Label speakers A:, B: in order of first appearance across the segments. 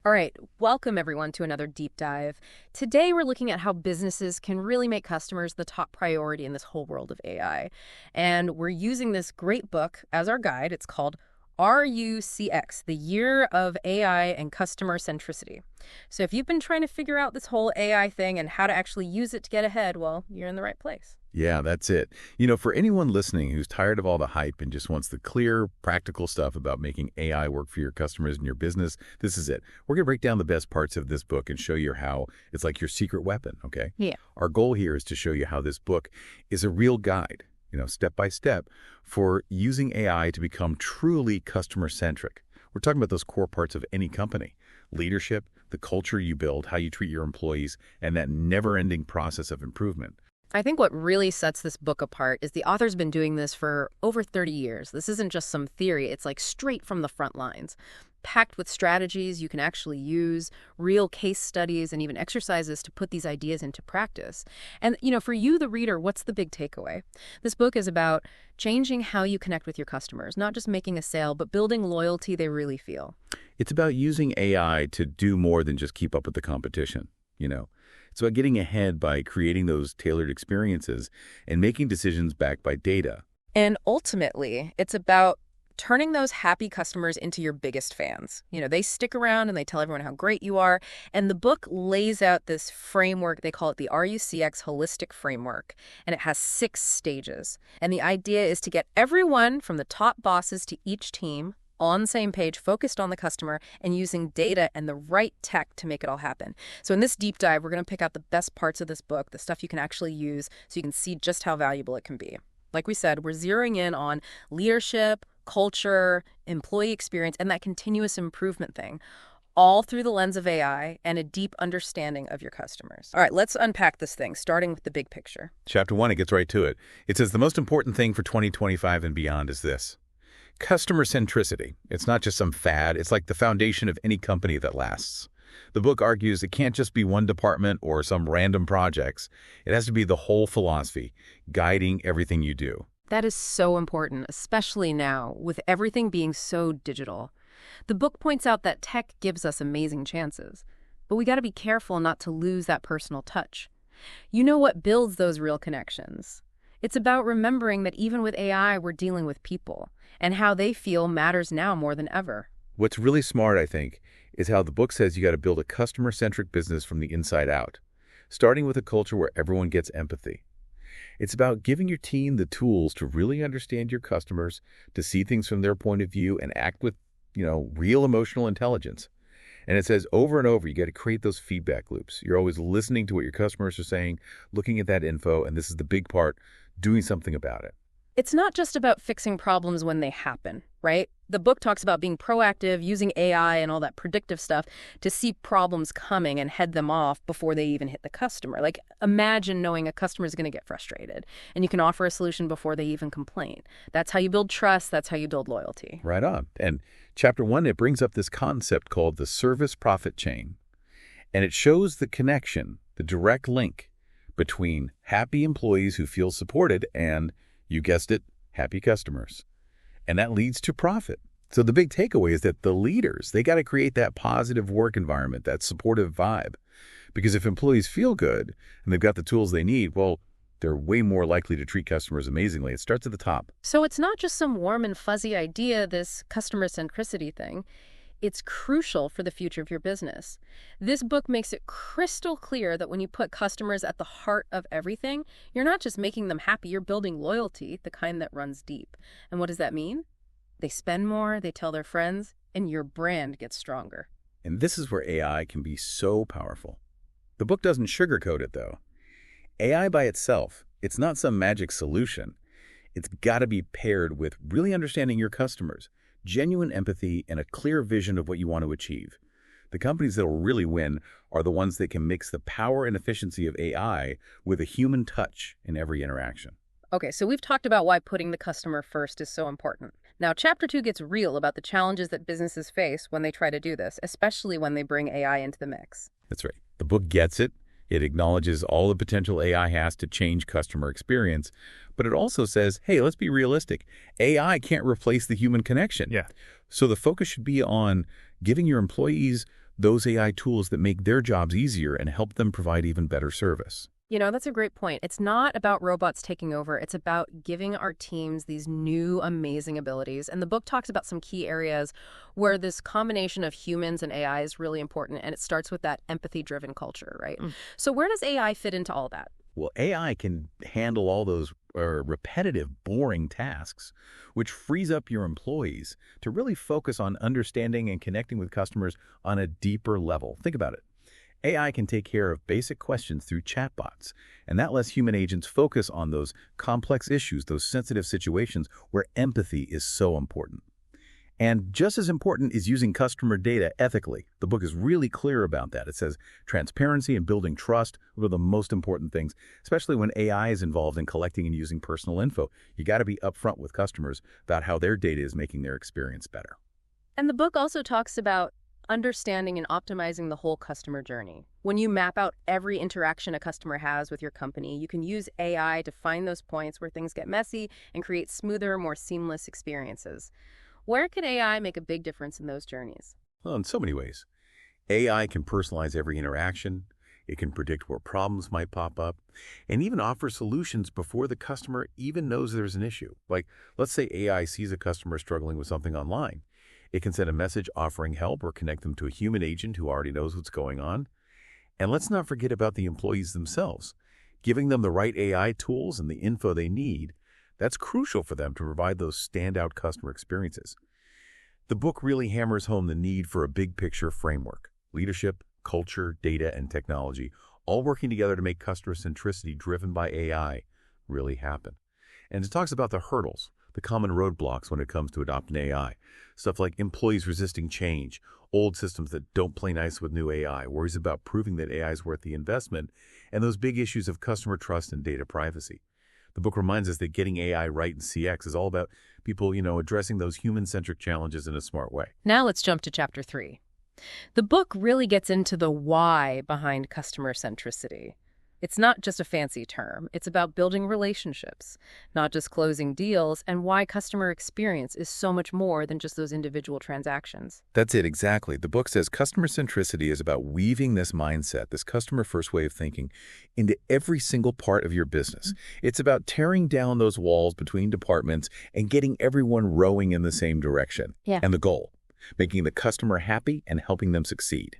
A: All right, welcome everyone to another deep dive. Today we're looking at how businesses can really make customers the top priority in this whole world of AI. And we're using this great book as our guide. It's called RUCX, The Year of AI and Customer Centricity. So if you've been trying to figure out this whole AI thing and how to actually use it to get ahead, well, you're in the right place.
B: Yeah, that's it. For anyone listening who's tired of all the hype and just wants the clear, practical stuff about making AI work for your customers and your business, this is it. We're going to break down the best parts of this book and show you how it's like your secret weapon, okay?
A: Yeah.
B: Our goal here is to show you how this book is a real guide, step by step, for using AI to become truly customer-centric. We're talking about those core parts of any company: leadership, the culture you build, how you treat your employees, and that never-ending process of improvement.
A: I think what really sets this book apart is the author's been doing this for over 30 years. This isn't just some theory. It's like straight from the front lines, packed with strategies you can actually use, real case studies, and even exercises to put these ideas into practice. And, for you, the reader, what's the big takeaway? This book is about changing how you connect with your customers, not just making a sale, but building loyalty they really feel.
B: It's about using AI to do more than just keep up with the competition. It's about getting ahead by creating those tailored experiences and making decisions backed by data.
A: And ultimately, it's about turning those happy customers into your biggest fans. They stick around and they tell everyone how great you are. And the book lays out this framework. They call it the RUCX Holistic Framework. And it has 6 stages. And the idea is to get everyone from the top bosses to each team on the same page, focused on the customer, and using data and the right tech to make it all happen. So in this deep dive, we're going to pick out the best parts of this book, the stuff you can actually use so you can see just how valuable it can be. Like we said, we're zeroing in on leadership, culture, employee experience, and that continuous improvement thing, all through the lens of AI and a deep understanding of your customers. All right, let's unpack this thing, starting with the big picture.
B: Chapter 1, it gets right to it. It says the most important thing for 2025 and beyond is this: customer centricity. It's not just some fad. It's like the foundation of any company that lasts. The book argues it can't just be one department or some random projects. It has to be the whole philosophy, guiding everything you do.
A: That is so important, especially now, with everything being so digital. The book points out that tech gives us amazing chances, but we got to be careful not to lose that personal touch. You know what builds those real connections? It's about remembering that even with AI, we're dealing with people, and how they feel matters now more than ever.
B: What's really smart, I think, is how the book says you got to build a customer-centric business from the inside out, starting with a culture where everyone gets empathy. It's about giving your team the tools to really understand your customers, to see things from their point of view, and act with, real emotional intelligence. And it says over and over, you got to create those feedback loops. You're always listening to what your customers are saying, looking at that info, and this is the big part, doing something about it.
A: It's not just about fixing problems when they happen, right? The book talks about being proactive, using AI and all that predictive stuff to see problems coming and head them off before they even hit the customer. Like, imagine knowing a customer is going to get frustrated and you can offer a solution before they even complain. That's how you build trust. That's how you build loyalty.
B: Right on. And chapter 1, it brings up this concept called the service profit chain. And it shows the connection, the direct link between happy employees who feel supported and, you guessed it, happy customers. And that leads to profit. So the big takeaway is that the leaders, they got to create that positive work environment, that supportive vibe. Because if employees feel good and they've got the tools they need, well, they're way more likely to treat customers amazingly. It starts at the top.
A: So it's not just some warm and fuzzy idea, this customer centricity thing. It's crucial for the future of your business. This book makes it crystal clear that when you put customers at the heart of everything, you're not just making them happy, you're building loyalty, the kind that runs deep. And what does that mean? They spend more, they tell their friends, and your brand gets stronger.
B: And this is where AI can be so powerful. The book doesn't sugarcoat it, though. AI by itself, it's not some magic solution. It's got to be paired with really understanding your customers, genuine empathy, and a clear vision of what you want to achieve. The companies that will really win are the ones that can mix the power and efficiency of AI with a human touch in every interaction.
A: Okay, so we've talked about why putting the customer first is so important. Now, Chapter 2 gets real about the challenges that businesses face when they try to do this, especially when they bring AI into the mix.
B: That's right. The book gets it. It acknowledges all the potential AI has to change customer experience, but it also says, hey, let's be realistic. AI can't replace the human connection.
C: Yeah.
B: So the focus should be on giving your employees those AI tools that make their jobs easier and help them provide even better service.
A: That's a great point. It's not about robots taking over. It's about giving our teams these new, amazing abilities. And the book talks about some key areas where this combination of humans and AI is really important. And it starts with that empathy-driven culture, right? So where does AI fit into all that?
B: Well, AI can handle all those repetitive, boring tasks, which frees up your employees to really focus on understanding and connecting with customers on a deeper level. Think about it. AI can take care of basic questions through chatbots, and that lets human agents focus on those complex issues, those sensitive situations where empathy is so important. And just as important is using customer data ethically. The book is really clear about that. It says transparency and building trust are the most important things, especially when AI is involved in collecting and using personal info. You got to be upfront with customers about how their data is making their experience better.
A: And the book also talks about understanding and optimizing the whole customer journey. When you map out every interaction a customer has with your company, you can use AI to find those points where things get messy and create smoother, more seamless experiences. Where could AI make a big difference in those journeys?
B: Well, in so many ways. AI can personalize every interaction. It can predict where problems might pop up, and even offer solutions before the customer even knows there's an issue. Like, let's say AI sees a customer struggling with something online. It can send a message offering help or connect them to a human agent who already knows what's going on. And let's not forget about the employees themselves. Giving them the right AI tools and the info they need, that's crucial for them to provide those standout customer experiences. The book really hammers home the need for a big picture framework. Leadership, culture, data, and technology, all working together to make customer centricity driven by AI really happen. And it talks about the hurdles, the common roadblocks when it comes to adopting AI. Stuff like employees resisting change, old systems that don't play nice with new AI, worries about proving that AI is worth the investment, and those big issues of customer trust and data privacy. The book reminds us that getting AI right in CX is all about people, addressing those human-centric challenges in a smart way.
A: Now let's jump to chapter 3. The book really gets into the why behind customer centricity. It's not just a fancy term. It's about building relationships, not just closing deals, and why customer experience is so much more than just those individual transactions.
B: That's it, exactly. The book says customer centricity is about weaving this mindset, this customer-first way of thinking, into every single part of your business. It's about tearing down those walls between departments and getting everyone rowing in the same direction.
A: Yeah.
B: And the goal, making the customer happy and helping them succeed.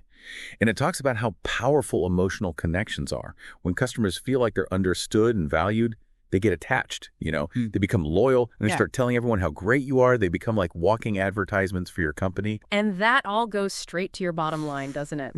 B: And it talks about how powerful emotional connections are. When customers feel like they're understood and valued, they get attached, They become loyal, and they start telling everyone how great you are. They become like walking advertisements for your company.
A: And that all goes straight to your bottom line, doesn't it?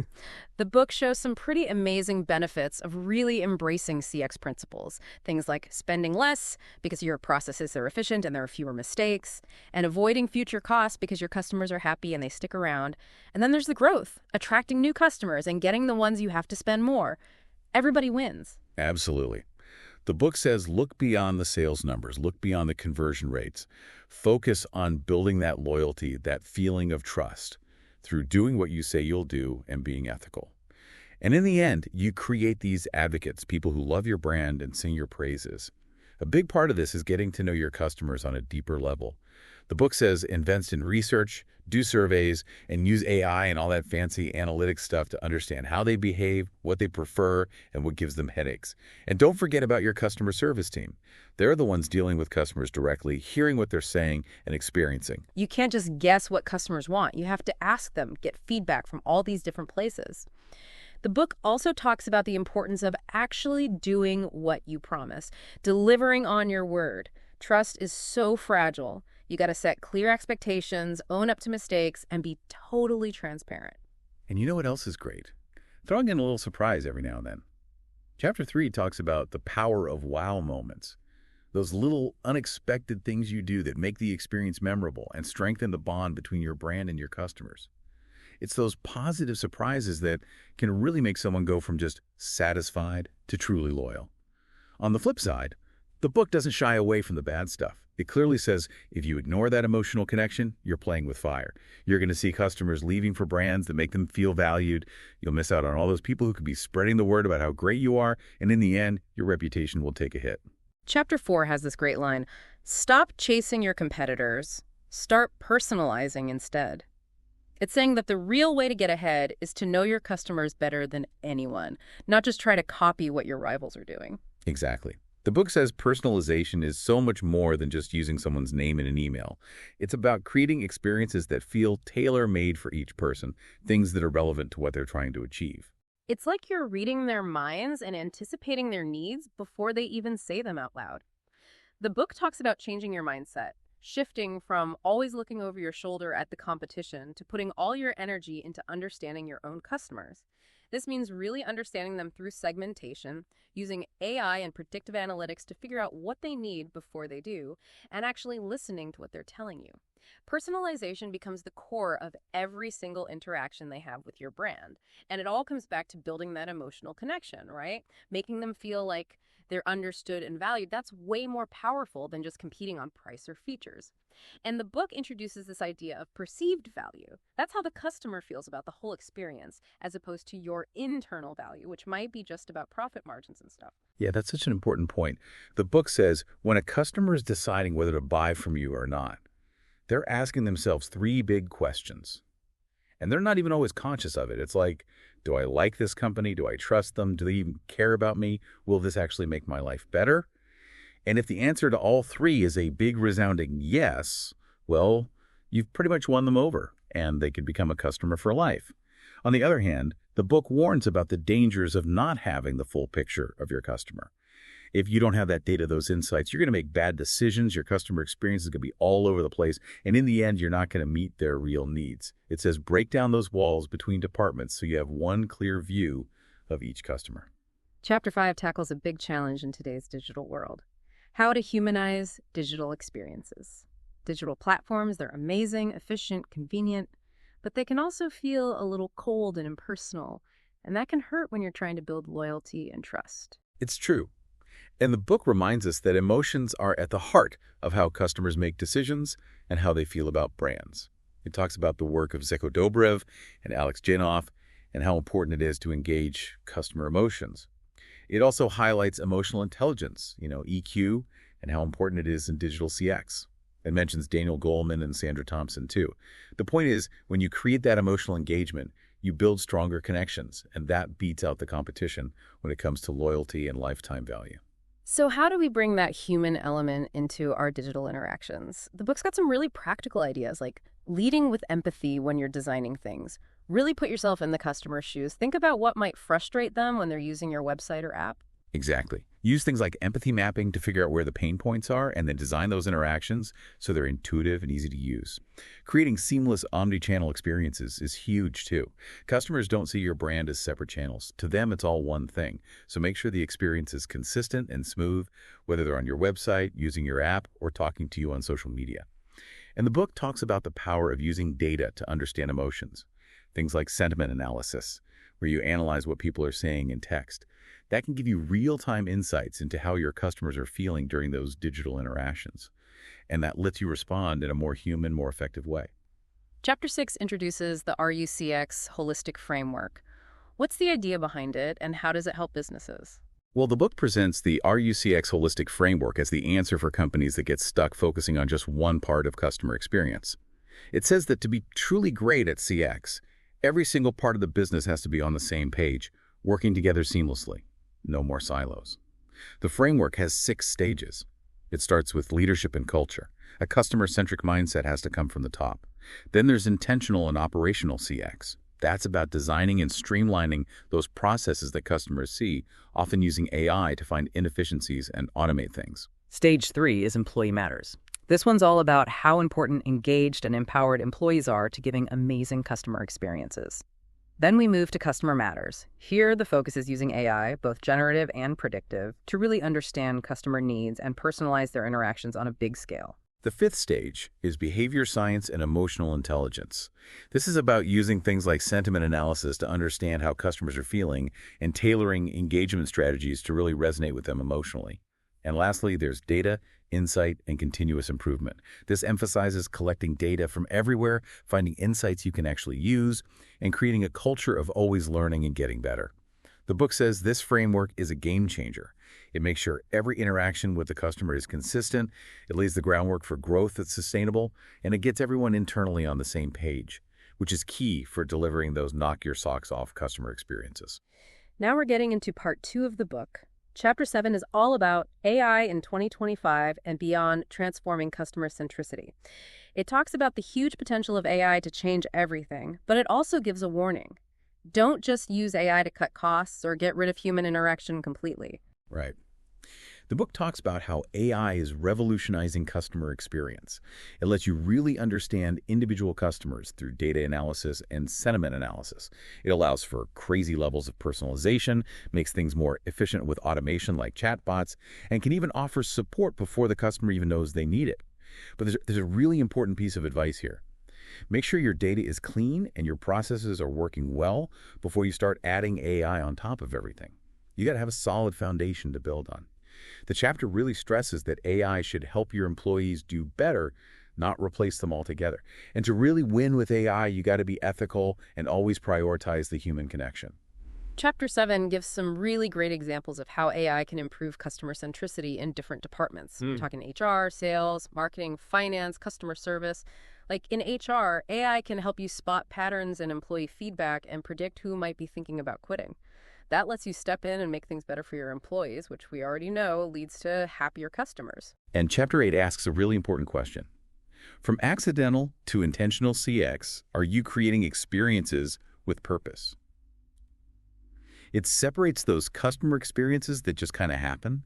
A: The book shows some pretty amazing benefits of really embracing CX principles. Things like spending less because your processes are efficient and there are fewer mistakes, and avoiding future costs because your customers are happy and they stick around. And then there's the growth, attracting new customers and getting the ones you have to spend more. Everybody wins.
B: Absolutely. The book says look beyond the sales numbers, look beyond the conversion rates. Focus on building that loyalty, that feeling of trust through doing what you say you'll do and being ethical. And in the end, you create these advocates, people who love your brand and sing your praises. A big part of this is getting to know your customers on a deeper level. The book says invest in research, do surveys, and use AI and all that fancy analytics stuff to understand how they behave, what they prefer, and what gives them headaches. And don't forget about your customer service team. They're the ones dealing with customers directly, hearing what they're saying and experiencing.
A: You can't just guess what customers want. You have to ask them, get feedback from all these different places. The book also talks about the importance of actually doing what you promise, delivering on your word. Trust is so fragile. You got to set clear expectations, own up to mistakes, and be totally transparent.
B: And you know what else is great? Throwing in a little surprise every now and then. Chapter 3 talks about the power of wow moments. Those little unexpected things you do that make the experience memorable and strengthen the bond between your brand and your customers. It's those positive surprises that can really make someone go from just satisfied to truly loyal. On the flip side, the book doesn't shy away from the bad stuff. It clearly says if you ignore that emotional connection, you're playing with fire. You're going to see customers leaving for brands that make them feel valued. You'll miss out on all those people who could be spreading the word about how great you are, and in the end, your reputation will take a hit.
A: Chapter 4 has this great line, stop chasing your competitors, start personalizing instead. It's saying that the real way to get ahead is to know your customers better than anyone, not just try to copy what your rivals are doing.
B: Exactly. The book says personalization is so much more than just using someone's name in an email. It's about creating experiences that feel tailor-made for each person, things that are relevant to what they're trying to achieve.
A: It's like you're reading their minds and anticipating their needs before they even say them out loud. The book talks about changing your mindset, shifting from always looking over your shoulder at the competition to putting all your energy into understanding your own customers. This means really understanding them through segmentation, using AI and predictive analytics to figure out what they need before they do, and actually listening to what they're telling you. Personalization becomes the core of every single interaction they have with your brand. And it all comes back to building that emotional connection, right? Making them feel like they're understood and valued. That's way more powerful than just competing on price or features. And the book introduces this idea of perceived value. That's how the customer feels about the whole experience, as opposed to your internal value, which might be just about profit margins and stuff.
B: Yeah, that's such an important point. The book says when a customer is deciding whether to buy from you or not, they're asking themselves three big questions. And they're not even always conscious of it. It's like, do I like this company? Do I trust them? Do they even care about me? Will this actually make my life better? And if the answer to all three is a big resounding yes, well, you've pretty much won them over, and they could become a customer for life. On the other hand, the book warns about the dangers of not having the full picture of your customer. If you don't have that data, those insights, you're going to make bad decisions. Your customer experience is going to be all over the place. And in the end, you're not going to meet their real needs. It says break down those walls between departments so you have one clear view of each customer.
A: Chapter 5 tackles a big challenge in today's digital world: how to humanize digital experiences. Digital platforms, they're amazing, efficient, convenient, but they can also feel a little cold and impersonal, and that can hurt when you're trying to build loyalty and trust.
B: It's true. And the book reminds us that emotions are at the heart of how customers make decisions and how they feel about brands. It talks about the work of Zeko Dobrev and Alex Janoff and how important it is to engage customer emotions. It also highlights emotional intelligence, EQ, and how important it is in digital CX. It mentions Daniel Goleman and Sandra Thompson, too. The point is, when you create that emotional engagement, you build stronger connections, and that beats out the competition when it comes to loyalty and lifetime value.
A: So how do we bring that human element into our digital interactions? The book's got some really practical ideas, like leading with empathy when you're designing things. Really put yourself in the customer's shoes. Think about what might frustrate them when they're using your website or app.
B: Exactly. Use things like empathy mapping to figure out where the pain points are and then design those interactions so they're intuitive and easy to use. Creating seamless omni-channel experiences is huge too. Customers don't see your brand as separate channels. To them, it's all one thing. So make sure the experience is consistent and smooth, whether they're on your website, using your app, or talking to you on social media. And the book talks about the power of using data to understand emotions. Things like sentiment analysis, where you analyze what people are saying in text. That can give you real-time insights into how your customers are feeling during those digital interactions. And that lets you respond in a more human, more effective way.
A: Chapter 6 introduces the RUCX holistic framework. What's the idea behind it, and how does it help businesses?
B: Well, the book presents the RUCX holistic framework as the answer for companies that get stuck focusing on just one part of customer experience. It says that to be truly great at CX, every single part of the business has to be on the same page, working together seamlessly. No more silos. The framework has 6 stages. It starts with leadership and culture. A customer-centric mindset has to come from the top. Then there's intentional and operational CX. That's about designing and streamlining those processes that customers see, often using AI to find inefficiencies and automate things.
C: Stage 3 is Employee Matters. This one's all about how important engaged and empowered employees are to giving amazing customer experiences. Then we move to Customer Matters. Here, the focus is using AI, both generative and predictive, to really understand customer needs and personalize their interactions on a big scale.
B: The 5th stage is behavior science and emotional intelligence. This is about using things like sentiment analysis to understand how customers are feeling and tailoring engagement strategies to really resonate with them emotionally. And lastly, there's data, insight, and continuous improvement. This emphasizes collecting data from everywhere, finding insights you can actually use, and creating a culture of always learning and getting better. The book says this framework is a game changer. It makes sure every interaction with the customer is consistent, it lays the groundwork for growth that's sustainable, and it gets everyone internally on the same page. which is key for delivering those knock-your-socks-off customer experiences.
A: Now we're getting into part 2 of the book. Chapter 7 is all about AI in 2025 and beyond, transforming customer centricity. It talks about the huge potential of AI to change everything, but it also gives a warning. Don't just use AI to cut costs or get rid of human interaction completely.
B: Right. The book talks about how AI is revolutionizing customer experience. It lets you really understand individual customers through data analysis and sentiment analysis. It allows for crazy levels of personalization, makes things more efficient with automation like chatbots, and can even offer support before the customer even knows they need it. But there's a really important piece of advice here. Make sure your data is clean and your processes are working well before you start adding AI on top of everything. You got to have a solid foundation to build on. The chapter really stresses that AI should help your employees do better, not replace them altogether. And to really win with AI, you got to be ethical and always prioritize the human connection.
A: Chapter 7 gives some really great examples of how AI can improve customer centricity in different departments. We're talking HR, sales, marketing, finance, customer service. Like in HR, AI can help you spot patterns in employee feedback and predict who might be thinking about quitting. That lets you step in and make things better for your employees, which we already know leads to happier customers.
B: And Chapter 8 asks a really important question. From accidental to intentional CX, are you creating experiences with purpose? It separates those customer experiences that just kind of happen,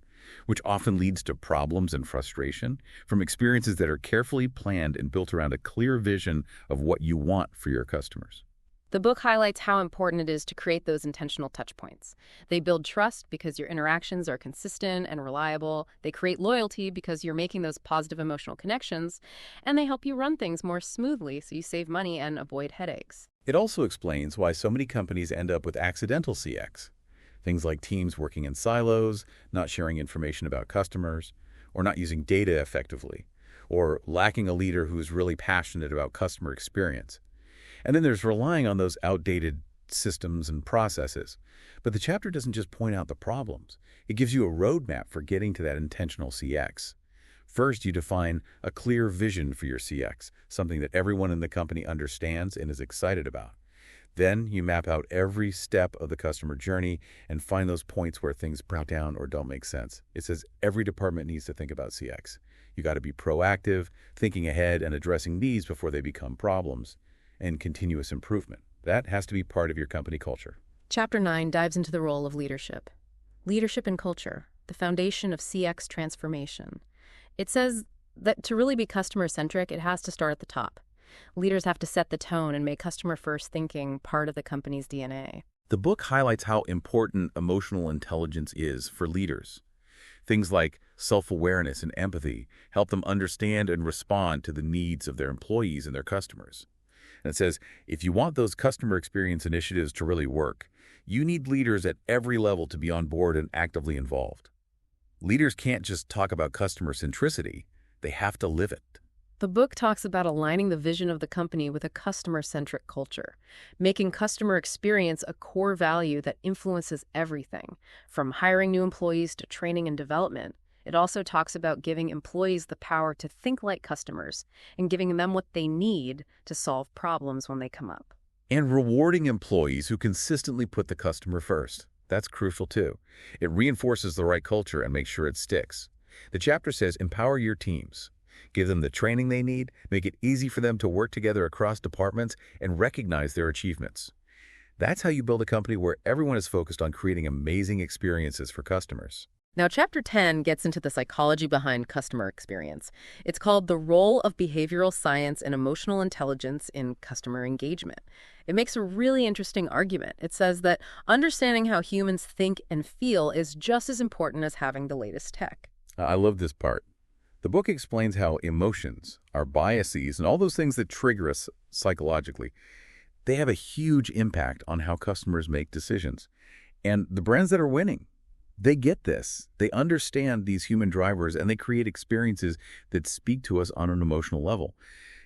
B: which often leads to problems and frustration, from experiences that are carefully planned and built around a clear vision of what you want for your customers.
A: The book highlights how important it is to create those intentional touchpoints. They build trust because your interactions are consistent and reliable. They create loyalty because you're making those positive emotional connections. And they help you run things more smoothly so you save money and avoid headaches.
B: It also explains why so many companies end up with accidental CX. Things like teams working in silos, not sharing information about customers, or not using data effectively, or lacking a leader who's really passionate about customer experience. And then there's relying on those outdated systems and processes. But the chapter doesn't just point out the problems. It gives you a roadmap for getting to that intentional CX. First, you define a clear vision for your CX, something that everyone in the company understands and is excited about. Then you map out every step of the customer journey and find those points where things break down or don't make sense. It says every department needs to think about CX. You got to be proactive, thinking ahead and addressing needs before they become problems, and continuous improvement. That has to be part of your company culture.
A: Chapter 9 dives into the role of leadership. Leadership and culture, the foundation of CX transformation. It says that to really be customer-centric, it has to start at the top. Leaders have to set the tone and make customer-first thinking part of the company's DNA.
B: The book highlights how important emotional intelligence is for leaders. Things like self-awareness and empathy help them understand and respond to the needs of their employees and their customers. And it says, if you want those customer experience initiatives to really work, you need leaders at every level to be on board and actively involved. Leaders can't just talk about customer centricity, they have to live it.
A: The book talks about aligning the vision of the company with a customer-centric culture, making customer experience a core value that influences everything, from hiring new employees to training and development. It also talks about giving employees the power to think like customers and giving them what they need to solve problems when they come up.
B: And rewarding employees who consistently put the customer first. That's crucial too. It reinforces the right culture and makes sure it sticks. The chapter says empower your teams. Give them the training they need, make it easy for them to work together across departments, and recognize their achievements. That's how you build a company where everyone is focused on creating amazing experiences for customers.
A: Now, Chapter 10 gets into the psychology behind customer experience. It's called The Role of Behavioral Science and Emotional Intelligence in Customer Engagement. It makes a really interesting argument. It says that understanding how humans think and feel is just as important as having the latest tech.
B: I love this part. The book explains how emotions, our biases, and all those things that trigger us psychologically, they have a huge impact on how customers make decisions. And the brands that are winning, they get this. They understand these human drivers, and they create experiences that speak to us on an emotional level.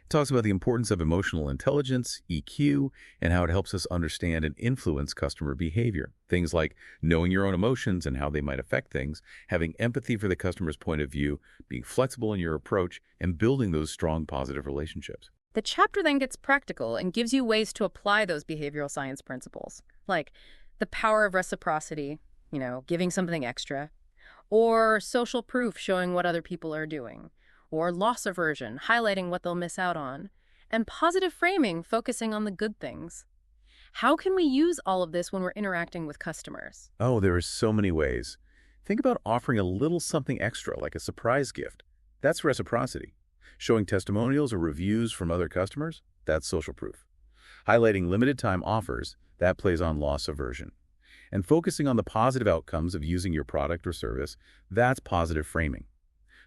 B: It talks about the importance of emotional intelligence, EQ, and how it helps us understand and influence customer behavior. Things like knowing your own emotions and how they might affect things, having empathy for the customer's point of view, being flexible in your approach, and building those strong positive relationships.
A: The chapter then gets practical and gives you ways to apply those behavioral science principles, like the power of reciprocity, giving something extra, or social proof showing what other people are doing, or loss aversion, highlighting what they'll miss out on, and positive framing, focusing on the good things. How can we use all of this when we're interacting with customers?
B: Oh, there are so many ways. Think about offering a little something extra, like a surprise gift. That's reciprocity. Showing testimonials or reviews from other customers, that's social proof. Highlighting limited time offers, that plays on loss aversion. And focusing on the positive outcomes of using your product or service, that's positive framing.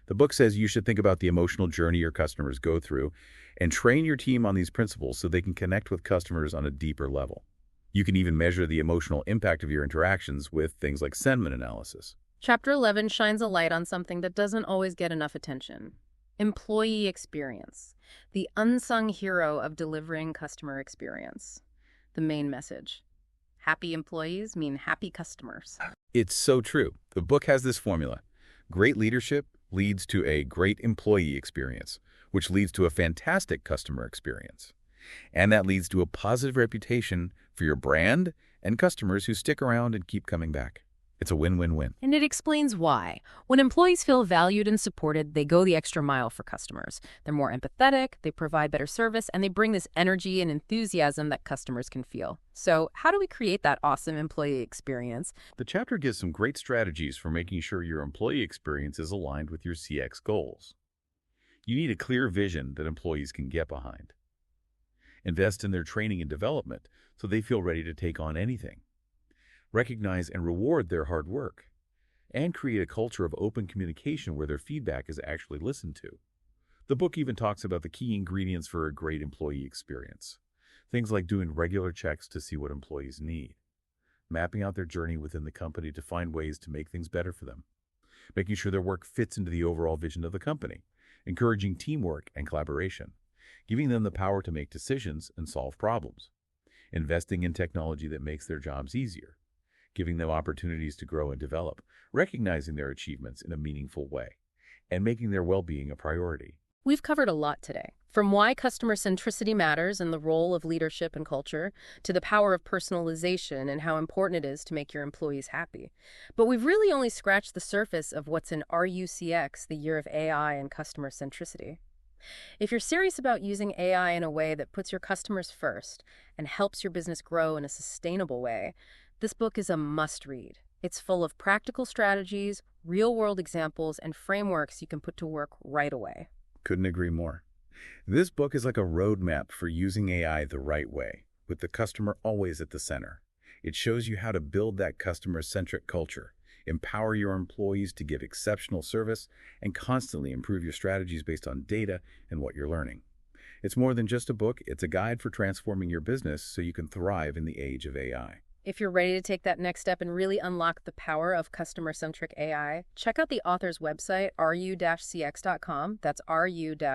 B: The book says you should think about the emotional journey your customers go through and train your team on these principles so they can connect with customers on a deeper level. You can even measure the emotional impact of your interactions with things like sentiment analysis.
A: Chapter 11 shines a light on something that doesn't always get enough attention. Employee experience, the unsung hero of delivering customer experience. The main message: happy employees mean happy customers.
B: It's so true. The book has this formula. Great leadership leads to a great employee experience, which leads to a fantastic customer experience. And that leads to a positive reputation for your brand and customers who stick around and keep coming back. It's a win-win-win.
A: And it explains why. When employees feel valued and supported, they go the extra mile for customers. They're more empathetic, they provide better service, and they bring this energy and enthusiasm that customers can feel. So how do we create that awesome employee experience?
B: The chapter gives some great strategies for making sure your employee experience is aligned with your CX goals. You need a clear vision that employees can get behind. Invest in their training and development so they feel ready to take on anything. Recognize and reward their hard work, and create a culture of open communication where their feedback is actually listened to. The book even talks about the key ingredients for a great employee experience. Things like doing regular checks to see what employees need, mapping out their journey within the company to find ways to make things better for them, making sure their work fits into the overall vision of the company, encouraging teamwork and collaboration, giving them the power to make decisions and solve problems, investing in technology that makes their jobs easier, giving them opportunities to grow and develop, recognizing their achievements in a meaningful way, and making their well-being a priority.
A: We've covered a lot today, from why customer centricity matters and the role of leadership and culture, to the power of personalization and how important it is to make your employees happy. But we've really only scratched the surface of what's in RUCX, the year of AI and customer centricity. If you're serious about using AI in a way that puts your customers first and helps your business grow in a sustainable way, this book is a must-read. It's full of practical strategies, real-world examples, and frameworks you can put to work right away.
B: Couldn't agree more. This book is like a roadmap for using AI the right way, with the customer always at the center. It shows you how to build that customer-centric culture, empower your employees to give exceptional service, and constantly improve your strategies based on data and what you're learning. It's more than just a book, it's a guide for transforming your business so you can thrive in the age of AI.
A: If you're ready to take that next step and really unlock the power of customer-centric AI, check out the author's website, ru-cx.com. That's ru-cxx.com.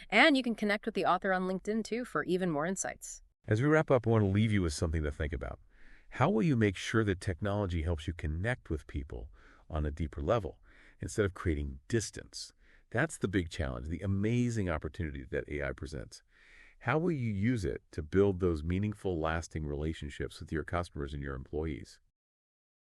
A: And you can connect with the author on LinkedIn, too, for even more insights.
B: As we wrap up, I want to leave you with something to think about. How will you make sure that technology helps you connect with people on a deeper level instead of creating distance? That's the big challenge, the amazing opportunity that AI presents. How will you use it to build those meaningful, lasting relationships with your customers and your employees?